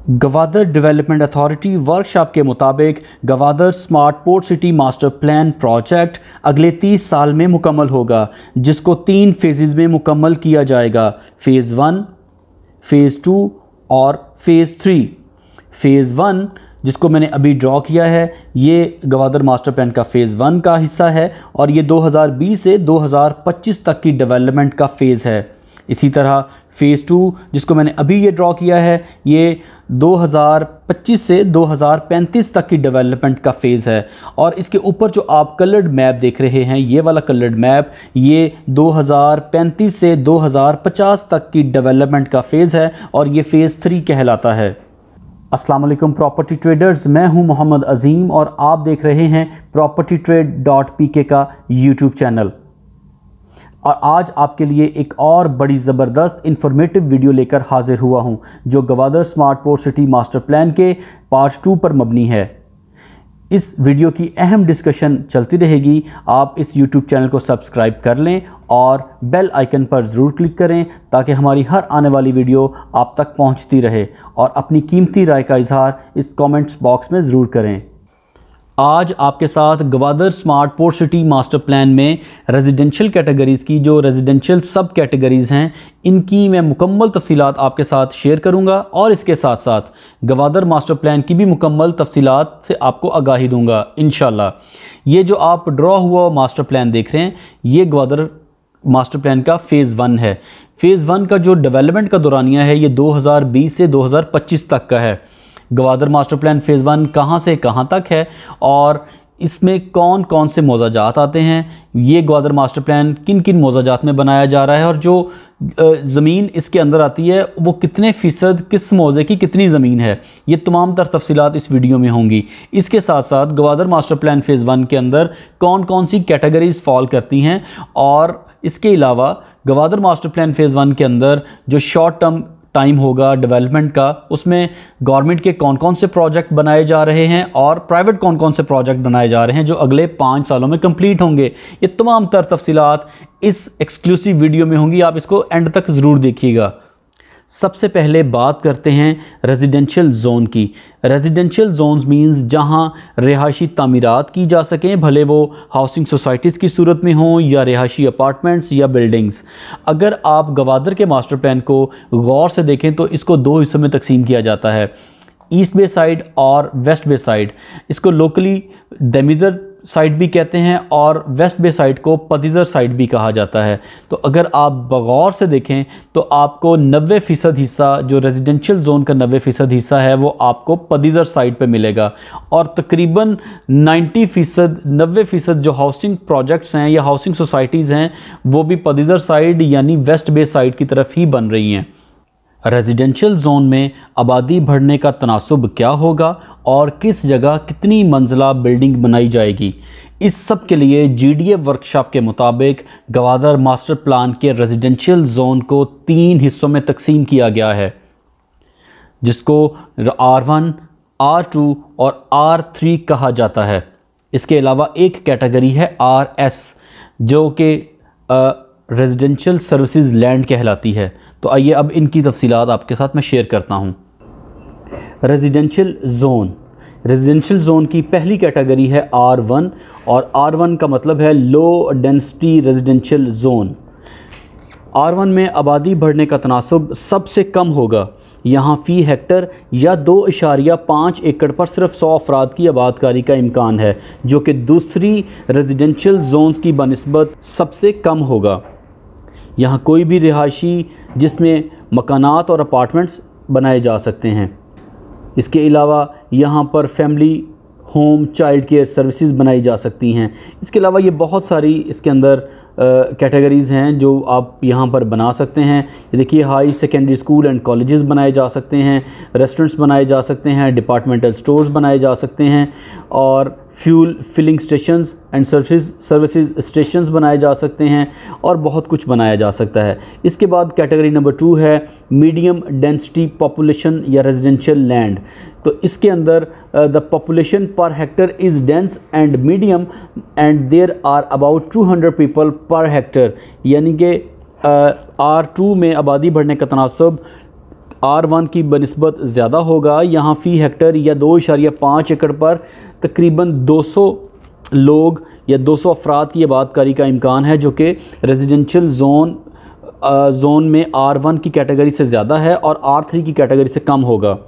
Gwadar development authority workshop के मुताबिक Gwadar smart port city master plan project अगले 30 साल में मुकम्मल होगा, जिसको 3 फेजेज़ में मुकम्मल किया जाएगा। फ़ेज़ 1, फ़ेज़ 2 और फ़ेज़ 3। फ़ेज़ 1 जिसको मैंने अभी ड्रॉ किया है, ये गवादर मास्टर प्लान का फ़ेज़ 1 का हिस्सा है और ये 2020 से 2025 तक की डेवलपमेंट का फ़ेज़ है। इसी तरह फ़ेज़ 2 जिसको मैंने अभी ये ड्रॉ किया है, ये 2025 से 2035 तक की डेवलपमेंट का फ़ेज़ है। और इसके ऊपर जो आप कलर्ड मैप देख रहे हैं, ये वाला कलर्ड मैप, ये 2035 से 2050 तक की डेवलपमेंट का फ़ेज़ है और ये फ़ेज़ 3 कहलाता है। अस्सलाम वालेकुम प्रॉपर्टी ट्रेडर्स, मैं हूं मोहम्मद अज़ीम और आप देख रहे हैं propertytrade.pk का यूट्यूब चैनल। और आज आपके लिए एक और बड़ी ज़बरदस्त इन्फॉर्मेटिव वीडियो लेकर हाज़िर हुआ हूं, जो Gwadar smart port city master plan के पार्ट 2 पर मबनी है। इस वीडियो की अहम डिस्कशन चलती रहेगी। आप इस यूट्यूब चैनल को सब्सक्राइब कर लें और बेल आइकन पर ज़रूर क्लिक करें ताकि हमारी हर आने वाली वीडियो आप तक पहुंचती रहे, और अपनी कीमती राय का इजहार इस कमेंट्स बॉक्स में ज़रूर करें। आज आपके साथ Gwadar smart port city master plan में रेजिडेंशियल कैटेगरीज़ की जो रेजिडेंशियल सब कैटेगरीज़ हैं, इनकी मैं मुकम्मल तफसीलात आपके साथ शेयर करूंगा और इसके साथ साथ गवादर मास्टर प्लान की भी मुकम्मल तफसीलात से आपको आगाही दूंगा इंशाल्लाह। ये जो आप ड्रॉ हुआ मास्टर प्लान देख रहे हैं, ये गवादर मास्टर प्लान का फ़ेज़ 1 है। फ़ेज़ 1 का जो डेवलपमेंट का दौरानिया है, ये 2020 से 2025 तक का है। गवादर मास्टर प्लान फ़ेज़ 1 कहाँ से कहाँ तक है और इसमें कौन कौन से मौज़ाजात आते हैं, ये गवादर मास्टर प्लान किन किन मौज़ाजात में बनाया जा रहा है, और जो ज़मीन इसके अंदर आती है वो कितने फ़ीसद किस मौज़े की कितनी ज़मीन है, ये तमाम तर तफसीलात इस वीडियो में होंगी। इसके साथ साथ गवादर मास्टर प्लान फ़ेज़ 1 के अंदर कौन कौन सी कैटेगरीज़ फॉल करती हैं, और इसके अलावा गवादर मास्टर प्लान फ़ेज़ 1 के अंदर जो शॉर्ट टर्म टाइम होगा डेवलपमेंट का, उसमें गवर्नमेंट के कौन कौन से प्रोजेक्ट बनाए जा रहे हैं और प्राइवेट कौन कौन से प्रोजेक्ट बनाए जा रहे हैं जो अगले 5 सालों में कंप्लीट होंगे। ये तमाम तर तफसीलात इस एक्सक्लूसिव वीडियो में होंगी, आप इसको एंड तक ज़रूर देखिएगा। सबसे पहले बात करते हैं रेजिडेंशियल जोन की। रेजिडेंशियल जोन्स मींस जहां रिहायशी तामीरात की जा सकें, भले वो हाउसिंग सोसाइटीज़ की सूरत में हों या रिहायशी अपार्टमेंट्स या बिल्डिंग्स। अगर आप गवादर के मास्टर प्लान को गौर से देखें तो इसको 2 हिस्सों में तकसीम किया जाता है, ईस्ट बे साइड और वेस्ट बे साइड। इसको लोकली दमीज़र साइड भी कहते हैं और वेस्ट बे साइड को पदीज़र साइड भी कहा जाता है। तो अगर आप बगौर से देखें तो आपको 90% हिस्सा, जो रेजिडेंशियल जोन का 90% हिस्सा है, वो आपको पदीज़र साइड पे मिलेगा, और तकरीबन 90% जो हाउसिंग प्रोजेक्ट्स हैं या हाउसिंग सोसाइटीज़ हैं, वो भी पदीज़र साइड यानी वेस्ट बे साइड की तरफ ही बन रही हैं। रेजिडेंशियल जोन में आबादी बढ़ने का तनासुब क्या होगा और किस जगह कितनी मंजिला बिल्डिंग बनाई जाएगी, इस सब के लिए GDA वर्कशॉप के मुताबिक गवादर मास्टर प्लान के रेजिडेंशियल जोन को 3 हिस्सों में तकसीम किया गया है, जिसको R1, R2 और R3 कहा जाता है। इसके अलावा एक कैटेगरी है RS, जो कि रेजिडेंशियल सर्विसेज लैंड कहलाती है। तो आइए अब इनकी तफसीलात आपके साथ मैं शेयर करता हूँ। रेजिडेंशियल जोन की पहली कैटेगरी है R1, और R1 का मतलब है low density residential zone. R1 में आबादी बढ़ने का तनासुब सबसे कम होगा। यहाँ फ़ी हेक्टर या 2.5 एकड़ पर सिर्फ 100 अफराद की आबादकारी का इम्कान है, जो कि दूसरी रेजिडेंशियल जोन्स की बनिस्बत सबसे कम होगा। यहाँ कोई भी रिहायशी जिसमें मकानात और अपार्टमेंट्स बनाए जा सकते हैं। इसके अलावा यहाँ पर family home, child care services बनाई जा सकती हैं। इसके अलावा ये बहुत सारी इसके अंदर कैटेगरीज़ हैं जो आप यहाँ पर बना सकते हैं। ये देखिए, high secondary school and colleges बनाए जा सकते हैं, रेस्टोरेंट्स बनाए जा सकते हैं, डिपार्टमेंटल स्टोर्स बनाए जा सकते हैं, और fuel filling stations and services stations बनाए जा सकते हैं, और बहुत कुछ बनाया जा सकता है। इसके बाद कैटेगरी नंबर 2 है मीडियम डेंसिटी पॉपुलेशन या रेजिडेंशियल लैंड। तो इसके अंदर the population per hectare is dense and medium and there are about 200 people per hectare, यानी कि R2 में आबादी बढ़ने का तनासब R1 की बनिस्बत ज़्यादा होगा। यहाँ फ़ी हेक्टर या 2.5 एकड़ पर तकरीबन 200 लोग या 200 अफराद की आबादकारी का इम्कान है, जो कि रेजिडेंशियल जोन में R1 की कैटेगरी से ज़्यादा है और R3 की कैटेगरी से कम होगा।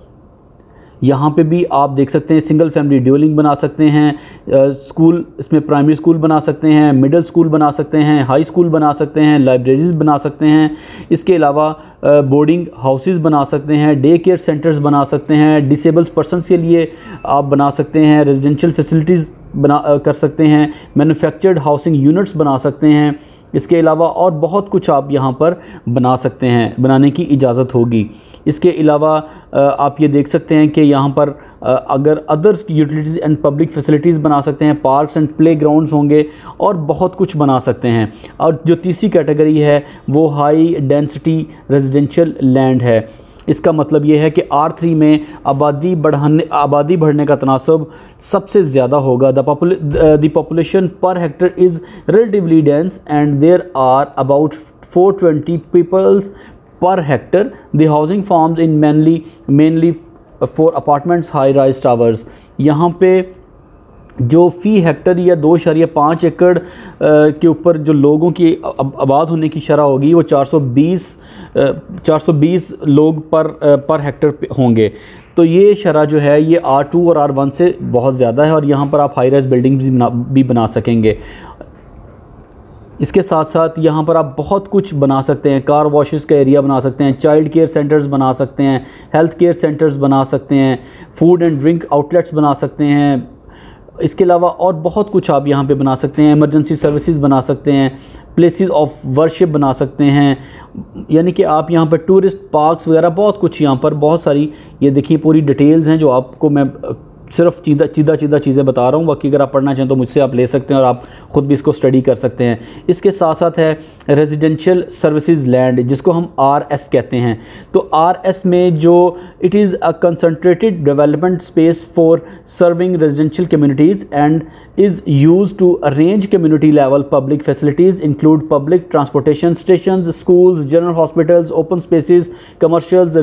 यहाँ पे भी आप देख सकते हैं सिंगल फैमिली ड्वेलिंग बना सकते हैं, स्कूल, इसमें प्राइमरी स्कूल बना सकते हैं, मिडिल स्कूल बना सकते हैं, हाई स्कूल बना सकते हैं, लाइब्रेरीज़ बना सकते हैं। इसके अलावा बोर्डिंग हाउसेस बना सकते हैं, डे केयर सेंटर्स बना सकते हैं, डिसेबल्ड पर्सनस के लिए आप बना सकते हैं, रेजिडेंशियल फैसिलिटीज़ बना कर सकते हैं, मैन्युफैक्चर्ड हाउसिंग यूनिट्स बना सकते हैं। इसके अलावा और बहुत कुछ आप यहाँ पर बना सकते हैं, बनाने की इजाज़त होगी। इसके अलावा आप ये देख सकते हैं कि यहाँ पर अगर others utilities and public facilities बना सकते हैं, पार्क्स एंड प्ले ग्राउंड्स होंगे और बहुत कुछ बना सकते हैं। और जो तीसरी कैटेगरी है वो हाई डेंसिटी रेजिडेंशियल लैंड है। इसका मतलब ये है कि R3 में आबादी बढ़ने का तनासब सबसे ज़्यादा होगा। The population per hectare is relatively dense and there are about 420 peoples per hectare. The housing forms in mainly for apartments, high rise towers. यहाँ पे जो फ़ी हेक्टर या 2.5 एकड़ के ऊपर जो लोगों की आबाद होने की शरह होगी वो 420 लोग पर हेक्टर होंगे। तो ये शरह जो है ये R2 और R1 से बहुत ज़्यादा है और यहाँ पर आप हाई राइज बिल्डिंग भी बना सकेंगे। इसके साथ साथ यहाँ पर आप बहुत कुछ बना सकते हैं, कार वॉशेस का एरिया बना सकते हैं, चाइल्ड केयर सेंटर्स बना सकते हैं, हेल्थ केयर सेंटर्स बना सकते हैं, फूड एंड ड्रिंक आउटलेट्स बना सकते हैं। इसके अलावा और बहुत कुछ आप यहाँ पे बना सकते हैं, इमरजेंसी सर्विसेज बना सकते हैं, प्लेसेस ऑफ वर्शिप बना सकते हैं। यानी कि आप यहाँ पर टूरिस्ट पार्क्स वगैरह बहुत कुछ, यहाँ पर बहुत सारी, ये देखिए पूरी डिटेल्स हैं जो आपको मैं सिर्फ चीदा चीज़ें बता रहा हूँ। बाकी अगर आप पढ़ना चाहें तो मुझसे आप ले सकते हैं और आप ख़ुद भी इसको स्टडी कर सकते हैं। इसके साथ साथ है रेजिडेंशियल सर्विसेज लैंड, जिसको हम RS कहते हैं। तो RS में जो it is a concentrated development space for serving residential communities and is used to arrange community level public facilities include public transportation stations, schools, general hospitals, open spaces, commercials,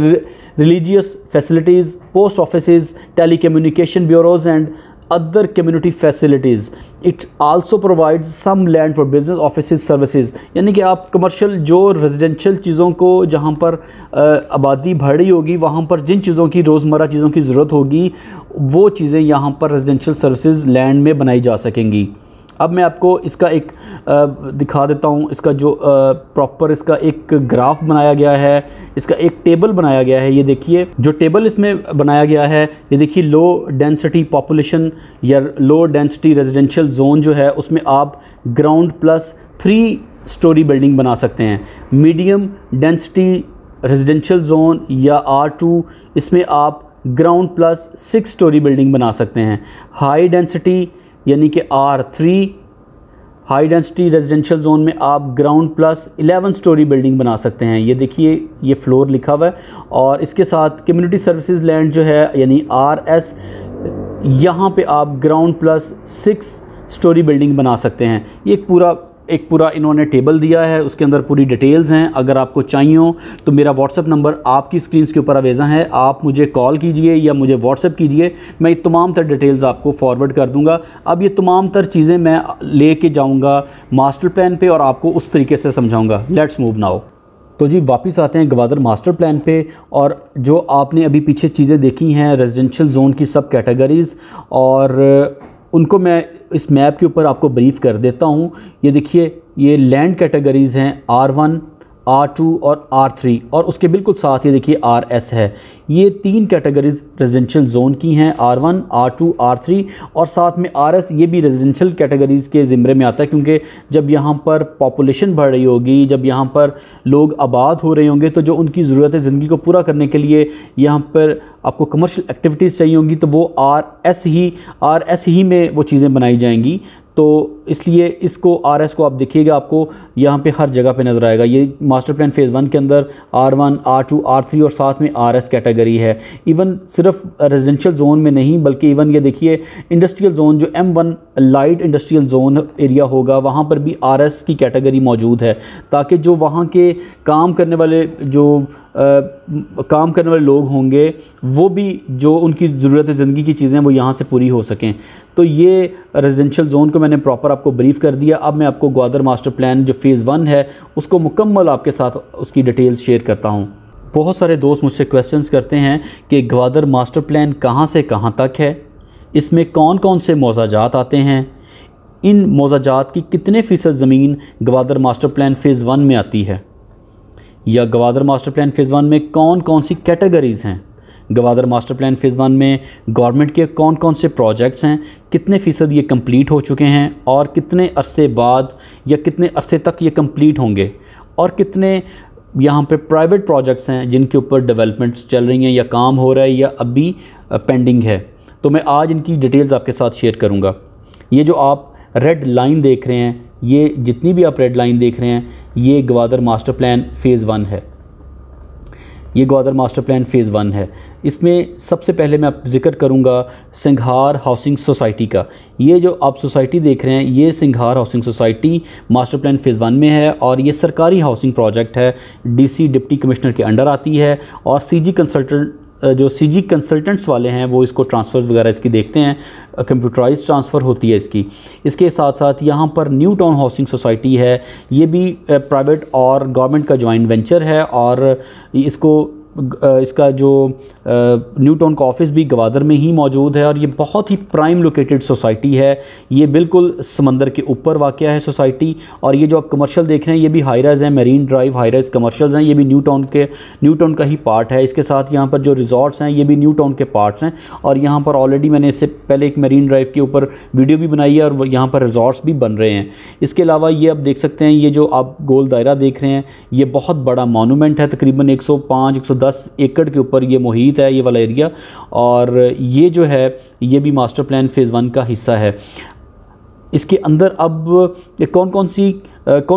religious facilities, post offices, telecommunication bureaus and other community facilities. It also provides some land for business offices services. यानी कि आप commercial जो residential चीज़ों को जहाँ पर आबादी बढ़ रही होगी वहाँ पर जिन चीज़ों की रोज़मर्रा चीज़ों की ज़रूरत होगी वो चीज़ें यहाँ पर रेजिडेंशियल सर्विसेज लैंड में बनाई जा सकेंगी। अब मैं आपको इसका एक दिखा देता हूँ। इसका जो प्रॉपर इसका एक ग्राफ बनाया गया है, इसका एक टेबल बनाया गया है। ये देखिए जो टेबल इसमें बनाया गया है, ये देखिए लो डेंसिटी पॉपुलेशन या लो डेंसिटी रेजिडेंशियल जोन जो है उसमें आप ग्राउंड प्लस 3 स्टोरी बिल्डिंग बना सकते हैं। मीडियम डेंसिटी रेजिडेंशियल जोन या R2, इसमें आप ग्राउंड प्लस 6 स्टोरी बिल्डिंग बना सकते हैं। हाई डेंसिटी यानी कि R3 high density residential zone में आप ग्राउंड प्लस 11 स्टोरी बिल्डिंग बना सकते हैं। ये देखिए ये फ्लोर लिखा हुआ है। और इसके साथ कम्युनिटी सर्विसेज लैंड जो है यानी RS, यहाँ पे आप ग्राउंड प्लस 6 स्टोरी बिल्डिंग बना सकते हैं। ये एक पूरा इन्होंने टेबल दिया है, उसके अंदर पूरी डिटेल्स हैं। अगर आपको चाहिए हो तो मेरा व्हाट्सएप नंबर आपकी स्क्रीन के ऊपर अवेज़ा है, आप मुझे कॉल कीजिए या मुझे व्हाट्सएप कीजिए, मैं ये तमाम तर डिटेल्स आपको फॉरवर्ड कर दूंगा। अब ये तमाम तर चीज़ें मैं लेके जाऊंगा मास्टर प्लान पे और आपको उस तरीके से समझाऊंगा। Let's move now. तो जी वापस आते हैं गवादर मास्टर प्लान पे। और जो आपने अभी पीछे चीज़ें देखी हैं रेजिडेंशियल जोन की सब कैटेगरीज़, और उनको मैं इस मैप के ऊपर आपको ब्रीफ कर देता हूँ। ये देखिए ये लैंड कैटेगरीज़ हैं R1, R2 और R3, और उसके बिल्कुल साथ ये देखिए RS है। ये 3 कैटेगरीज रेजिडेंशियल जोन की हैं, R1, R2, R3, और साथ में RS ये भी रेजिडेंशियल कैटेगरीज़ के ज़िम्मे में आता है, क्योंकि जब यहाँ पर पॉपुलेशन बढ़ रही होगी, जब यहाँ पर लोग आबाद हो रहे होंगे, तो जो उनकी ज़रूरत है ज़िंदगी को पूरा करने के लिए यहाँ पर आपको कमर्शियल एक्टिविटीज़ चाहिए होंगी, तो वो RS ही में वो चीज़ें बनाई जाएंगी। तो इसलिए इसको RS को आप देखिएगा, आपको यहाँ पे हर जगह पे नज़र आएगा। ये मास्टर प्लान फेज़ 1 के अंदर R1, R2, R3 और साथ में RS कैटेगरी है। इवन सिर्फ रेजिडेंशियल जोन में नहीं, बल्कि इवन ये देखिए इंडस्ट्रियल जोन जो M1 light industrial zone area होगा, वहाँ पर भी RS की कैटेगरी मौजूद है, ताकि जो वहाँ के काम करने वाले लोग होंगे वो भी जो उनकी ज़रूरत ज़िंदगी की चीज़ें वो यहाँ से पूरी हो सकें। तो ये रेजिडेंशियल जोन को मैंने प्रॉपर आपको ब्रीफ़ कर दिया। अब मैं आपको ग्वादर मास्टर प्लान जो फ़ेज़ 1 है उसको मुकम्मल आपके साथ उसकी डिटेल्स शेयर करता हूँ। बहुत सारे दोस्त मुझसे क्वेश्चंस करते हैं कि ग्वादर मास्टर प्लान कहाँ से कहाँ तक है, इसमें कौन कौन से मौज़ाजात आते हैं, इन मौज़ाजात की कितने फ़ीसद ज़मीन ग्वादर मास्टर प्लान फ़ेज़ 1 में आती है, या ग्वादर मास्टर प्लान फ़ेज़ 1 में कौन कौन सी कैटेगरीज़ हैं, ग्वादर मास्टर प्लान फ़ेज़ 1 में गवर्नमेंट के कौन कौन से प्रोजेक्ट्स हैं, कितने फ़ीसद ये कंप्लीट हो चुके हैं और कितने अरसे बाद या कितने अरसे तक ये कंप्लीट होंगे, और कितने यहाँ पे प्राइवेट प्रोजेक्ट्स हैं जिनके ऊपर डेवलपमेंट्स चल रही हैं या काम हो रहा है या अभी पेंडिंग है। तो मैं आज इनकी डिटेल्स आपके साथ शेयर करूँगा। ये जो आप रेड लाइन देख रहे हैं, ये जितनी भी आप रेड लाइन देख रहे हैं, ये ग्वादर मास्टर प्लान फ़ेज़ 1 है। ये ग्वादर मास्टर प्लान फ़ेज़ 1 है। इसमें सबसे पहले मैं आप जिक्र करूँगा सिंघार हाउसिंग सोसाइटी का। ये जो आप सोसाइटी देख रहे हैं, ये Singhar housing society master plan phase 1 में है और ये सरकारी हाउसिंग प्रोजेक्ट है। DC डिप्टी कमिश्नर के अंडर आती है और CG कंसल्टेंट्स वाले हैं वो इसको ट्रांसफ़र्स वगैरह इसकी देखते हैं, कंप्यूटराइज ट्रांसफ़र होती है इसकी। इसके साथ साथ यहाँ पर न्यू टाउन हाउसिंग सोसाइटी है, ये भी प्राइवेट और गवर्नमेंट का जॉइंट वेंचर है और इसका जो न्यू टाउन का ऑफिस भी ग्वादर में ही मौजूद है और ये बहुत ही प्राइम लोकेटेड सोसाइटी है। ये बिल्कुल समंदर के ऊपर वाक़या है सोसाइटी। और ये जो आप कमर्शियल देख रहे हैं ये भी हाई राइज़ हैं, Marine Drive high rise commercials हैं, ये भी न्यू टाउन का ही पार्ट है। इसके साथ यहाँ पर जो रिजॉर्ट्स हैं ये भी न्यू टाउन के पार्ट्स हैं और यहाँ पर ऑलरेडी मैंने इससे पहले एक मेरीन ड्राइव के ऊपर वीडियो भी बनाई है और यहाँ पर रिजॉर्ट्स भी बन रहे हैं। इसके अलावा ये आप देख सकते हैं, ये जो आप गोल दायरा देख रहे हैं ये बहुत बड़ा मॉन्यूमेंट है, तकरीबन 105-110 एकड़ के ऊपर ये मुहित है ये वाला एरिया। और ये जो है ये भी मास्टर प्लान फ़ेज़ 1 का हिस्सा है। इसके अंदर अब कौन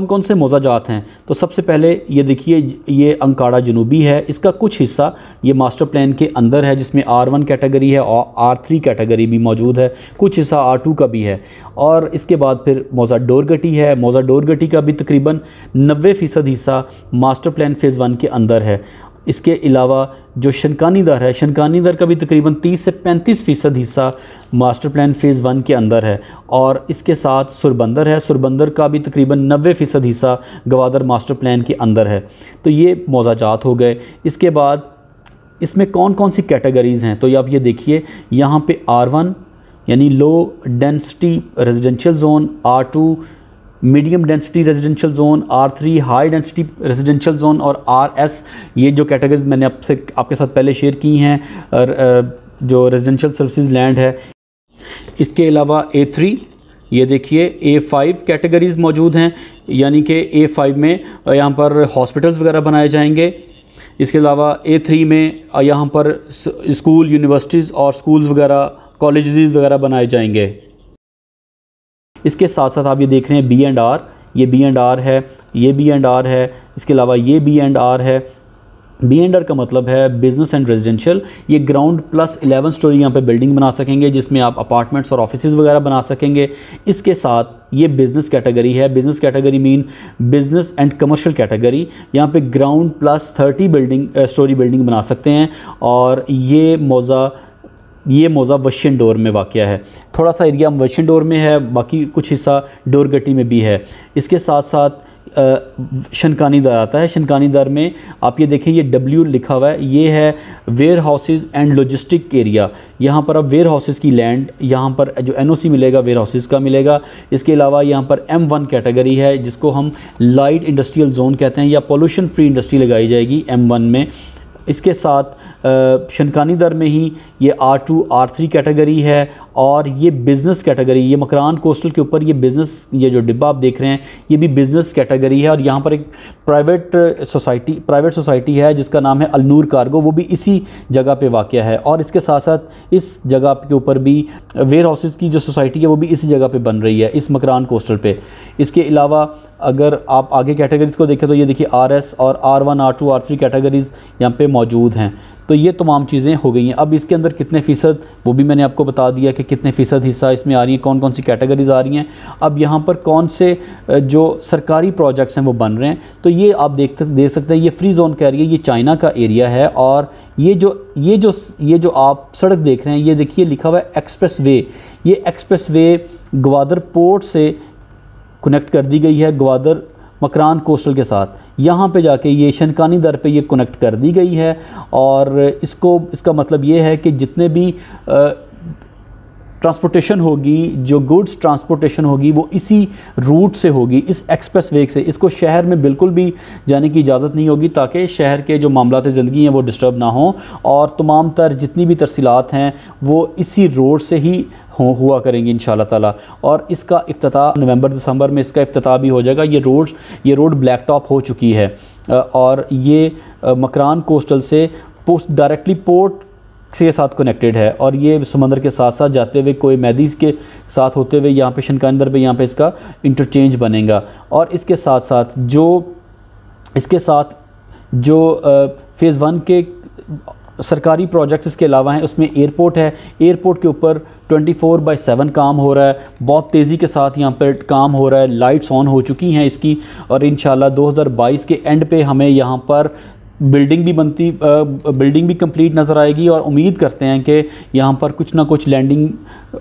कौन से मौज़ाजात हैं, तो सबसे पहले ये देखिए ये अंकाड़ा जनूबी है, इसका कुछ हिस्सा ये मास्टर प्लान के अंदर है जिसमें R1 कैटेगरी है और R3 कैटेगरी भी मौजूद है, कुछ हिस्सा R2 का भी है। और इसके बाद फिर मौज़ा डोरगटी है, मौज़ा डोरगटी का भी तकरीबन 90% हिस्सा मास्टर प्लान फ़ेज़ 1 के अंदर है। इसके अलावा जो शनकानी दर है, शनकानी दर का भी तकरीबन 30 से 35% हिस्सा मास्टर प्लान फ़ेज़ 1 के अंदर है। और इसके साथ सुरबंदर है, सुरबंदर का भी तकरीबन 90% हिस्सा ग्वादर मास्टर प्लान के अंदर है। तो ये मौज़ाजात हो गए। इसके बाद इसमें कौन कौन सी कैटेगरीज़ हैं, तो आप ये देखिए यहाँ पे R1 यानी low density residential zone, R2 medium density residential zone, R3 high density residential zone और RS ये जो कैटेगरीज मैंने आपके साथ पहले शेयर की हैं जो रेजिडेंशियल सर्विसेज लैंड है। इसके अलावा A3 ये देखिए A5 कैटेगरीज़ मौजूद हैं, यानी कि A5 में यहाँ पर हॉस्पिटल्स वगैरह बनाए जाएंगे। इसके अलावा A3 में यहाँ पर स्कूल, यूनिवर्सिटीज़ और स्कूल्स वगैरह, कॉलेजेस वगैरह बनाए जाएंगे। इसके साथ साथ आप ये देख रहे हैं B&R, ये B&R है, ये B&R है। इसके अलावा ये B&R है। B&R का मतलब है बिज़नेस एंड रेजिडेंशियल। ये ग्राउंड प्लस 11 स्टोरी यहाँ पे बिल्डिंग बना सकेंगे जिसमें आप अपार्टमेंट्स और ऑफिसेज वगैरह बना सकेंगे। इसके साथ ये बिज़नेस कैटेगरी है, business category mean business and commercial category. यहाँ पे ग्राउंड प्लस 30 स्टोरी बिल्डिंग बना सकते हैं। और ये मौज़ा वशियनडोर में वाक़या है। थोड़ा सा एरिया वशियनडोर में है, बाकी कुछ हिस्सा डोरगटी में भी है। इसके साथ साथ शनकानी दर आता है। शनकानी दर में आप ये देखें, ये W लिखा हुआ है, ये है warehouses and logistic area. यहाँ पर अब वेयर हाउसेज़ की लैंड, यहाँ पर जो NOC मिलेगा वेयर हाउसेज़ का मिलेगा। इसके अलावा यहाँ पर M1 कैटेगरी है जिसको हम लाइट इंडस्ट्रियल जोन कहते हैं या पोल्यूशन फ्री इंडस्ट्री लगाई जाएगी M1 में। इसके साथ शनकानी दर में ही ये R2 R3 कैटेगरी है, और ये बिज़नेस कैटेगरी, ये मकरान कोस्टल के ऊपर ये बिज़नेस, ये जो डिब्बा आप देख रहे हैं ये भी बिज़नेस कैटेगरी है। और यहाँ पर एक प्राइवेट सोसाइटी है जिसका नाम है अलनूर कार्गो, वो भी इसी जगह पे वाक़या है। और इसके साथ साथ इस जगह के ऊपर भी वेयर हाउसेस की जो सोसाइटी है वो भी इसी जगह पे बन रही है, इस मकरान कोस्टल पे। इसके अलावा अगर आप आगे कैटेगरीज़ को देखें तो ये देखिए RS और R1 R2 R3 कैटेगरीज़ यहाँ पे मौजूद हैं। तो ये तमाम चीज़ें हो गई हैं। अब इसके अंदर कितने फ़ीसद, वो भी मैंने आपको बता दिया कि कितने फ़ीसद हिस्सा इसमें आ रही है, कौन कौन सी कैटेगरीज़ आ रही हैं। अब यहाँ पर कौन से जो सरकारी प्रोजेक्ट्स हैं वो बन रहे हैं, तो ये आप देख सकते हैं। ये फ्री जोन कह रही है, ये चाइना का एरिया है। और ये जो आप सड़क देख रहे हैं, ये देखिए लिखा हुआ है एक्सप्रेस वे। ये एक्सप्रेस वे ग्वादर पोर्ट से कनेक्ट कर दी गई है, ग्वादर मकरान कोस्टल के साथ। यहाँ पे जाके ये शनकानी दर पे ये कनेक्ट कर दी गई है। और इसका मतलब ये है कि जितने भी ट्रांसपोर्टेशन होगी, जो गुड्स ट्रांसपोर्टेशन होगी, वो इसी रूट से होगी, इस एक्सप्रेस वे से। इसको शहर में बिल्कुल भी जाने की इजाज़त नहीं होगी, ताकि शहर के जो मामलात ज़िंदगी हैं वो डिस्टर्ब ना हो। और तमाम तर जितनी भी तरसीलात हैं वो इसी रोड से ही हुआ करेंगी इंशाल्लाह ताला। और इसका इफ्तिताह नवंबर दिसंबर में इसका इफ्तिताह भी हो जाएगा। ये रोड ब्लैक टॉप हो चुकी है। और ये मकरान कोस्टल से डायरेक्टली पोर्ट के साथ कनेक्टेड है। और ये समंदर के साथ साथ जाते हुए कोई मैदीज़ के साथ होते हुए यहाँ पे शनकानी दर पे यहाँ पे इसका इंटरचेंज बनेगा। और इसके साथ जो फ़ेज़ 1 के सरकारी प्रोजेक्ट्स के अलावा हैं, उसमें एयरपोर्ट है। एयरपोर्ट के ऊपर 24/7 काम हो रहा है, बहुत तेज़ी के साथ यहाँ पर काम हो रहा है। लाइट्स ऑन हो चुकी हैं इसकी, और इंशाल्लाह 2022 के एंड पे हमें यहाँ पर बिल्डिंग भी कंप्लीट नज़र आएगी। और उम्मीद करते हैं कि यहाँ पर कुछ ना कुछ लैंडिंग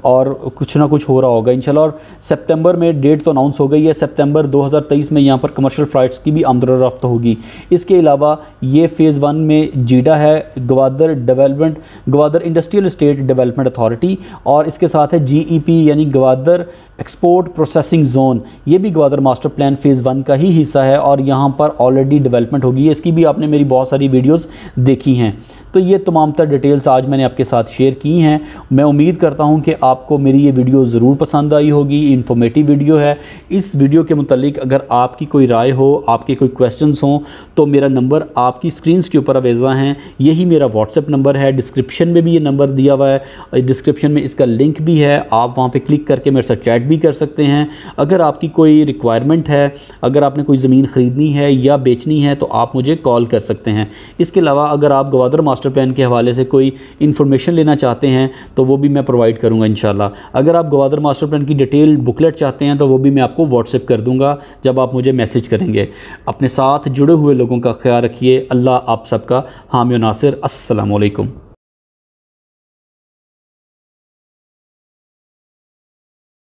और कुछ ना कुछ हो रहा होगा इंशाल्लाह। और सितंबर में डेट तो अनाउंस हो गई है, सितंबर 2023 में यहाँ पर कमर्शियल फ़्लाइट्स की भी आमद-ओ-रफ़्त होगी। इसके अलावा ये फ़ेज़ 1 में जीडा है, Gwadar industrial estate development authority, और इसके साथ है GEP यानी ग्वादर एक्सपोर्ट प्रोसेसिंग जोन। ये भी ग्वादर मास्टर प्लान फ़ेज़ 1 का ही हिस्सा है, और यहाँ पर ऑलरेडी डेवलपमेंट होगी। इसकी भी आपने मेरी बहुत सारी वीडियोस देखी हैं। तो ये तमाम तर डिटेल्स आज मैंने आपके साथ शेयर की हैं। मैं उम्मीद करता हूँ कि आपको मेरी ये वीडियो ज़रूर पसंद आई होगी। इन्फॉर्मेटिव वीडियो है। इस वीडियो के मुतालिक अगर आपकी कोई राय हो, आपके कोई क्वेश्चंस हों, तो मेरा नंबर आपकी स्क्रीन्स के ऊपर अवेज़ा हैं। यही मेरा व्हाट्सएप नंबर है। डिस्क्रिप्शन में भी ये नंबर दिया हुआ है, डिस्क्रिप्शन में इसका लिंक भी है। आप वहाँ पर क्लिक करके मेरे साथ चैट भी कर सकते हैं। अगर आपकी कोई रिक्वायरमेंट है, अगर आपने कोई ज़मीन ख़रीदनी है या बेचनी है, तो आप मुझे कॉल कर सकते हैं। इसके अलावा अगर आप ग्वादर मास्टर प्लान के हवाले से कोई इन्फॉर्मेशन लेना चाहते हैं तो वो भी मैं प्रोवाइड करूंगा इंशाल्लाह। अगर आप ग्वादर मास्टर प्लान की डिटेल बुकलेट चाहते हैं तो वो भी मैं आपको व्हाट्सएप कर दूंगा जब आप मुझे मैसेज करेंगे। अपने साथ जुड़े हुए लोगों का ख्याल रखिए। अल्लाह आप सबका हामी व नासिर। अस्सलामु अलैकुम।